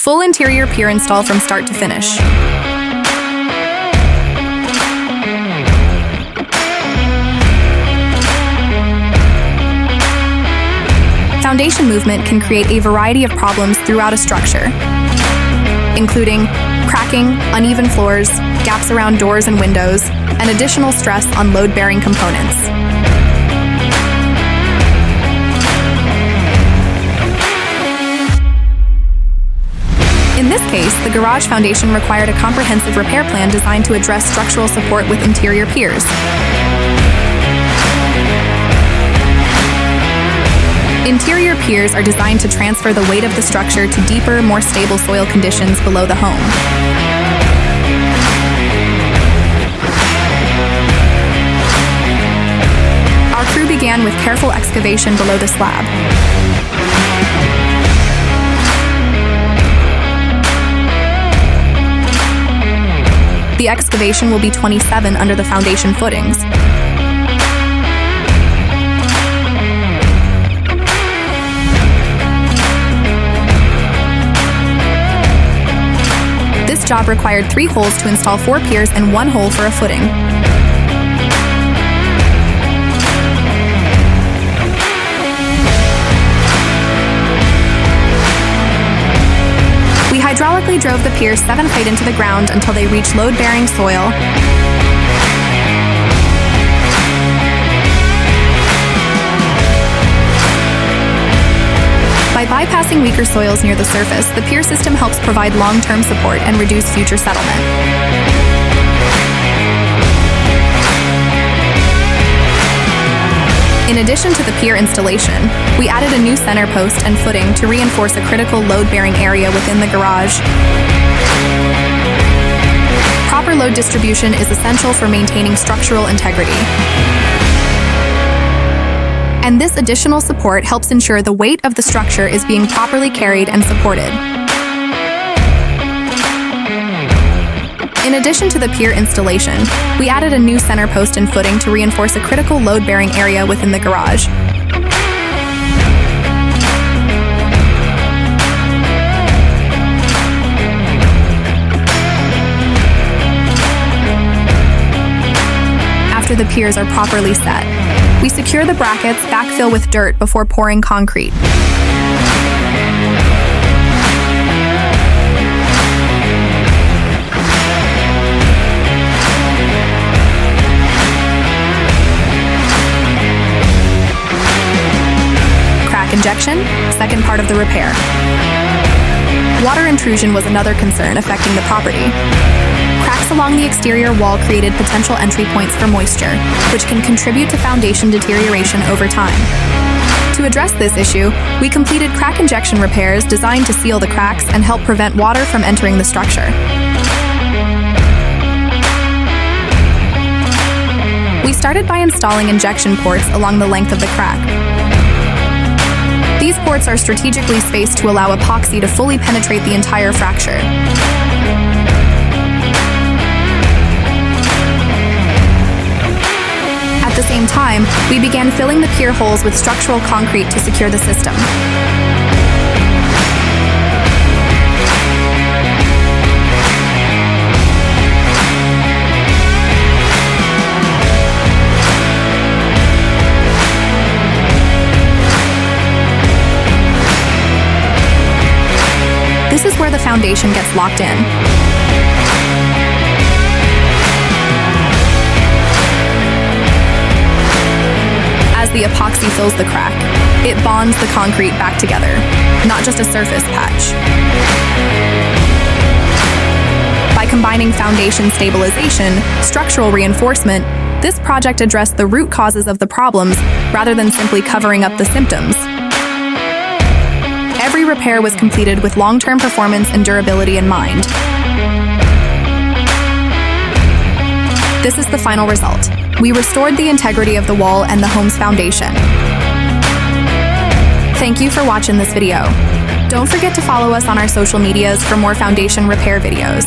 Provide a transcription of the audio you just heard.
Full interior pier install from start to finish. Foundation movement can create a variety of problems throughout a structure, including cracking, uneven floors, gaps around doors and windows, and additional stress on load-bearing components. In this case, the garage foundation required a comprehensive repair plan designed to address structural support with interior piers. Interior piers are designed to transfer the weight of the structure to deeper, more stable soil conditions below the home. Our crew began with careful excavation below the slab. The excavation will be 27 under the foundation footings. This job required 3 holes to install 4 piers and 1 hole for a footing. We hydraulically drove the piers 7 feet into the ground until they reached load-bearing soil. By bypassing weaker soils near the surface, the pier system helps provide long-term support and reduce future settlement. In addition to the pier installation, we added a new center post and footing to reinforce a critical load-bearing area within the garage. Proper load distribution is essential for maintaining structural integrity. And this additional support helps ensure the weight of the structure is being properly carried and supported. In addition to the pier installation, we added a new center post and footing to reinforce a critical load-bearing area within the garage. After the piers are properly set, we secure the brackets, backfill with dirt before pouring concrete. Crack injection, second part of the repair. Water intrusion was another concern affecting the property. Cracks along the exterior wall created potential entry points for moisture, which can contribute to foundation deterioration over time. To address this issue, we completed crack injection repairs designed to seal the cracks and help prevent water from entering the structure. We started by installing injection ports along the length of the crack. These ports are strategically spaced to allow epoxy to fully penetrate the entire fracture. At the same time, we began filling the pier holes with structural concrete to secure the system. This is where the foundation gets locked in. As the epoxy fills the crack, it bonds the concrete back together, not just a surface patch. By combining foundation stabilization, structural reinforcement, this project addressed the root causes of the problems rather than simply covering up the symptoms. Every repair was completed with long-term performance and durability in mind. This is the final result. We restored the integrity of the wall and the home's foundation. Thank you for watching this video. Don't forget to follow us on our social medias for more foundation repair videos.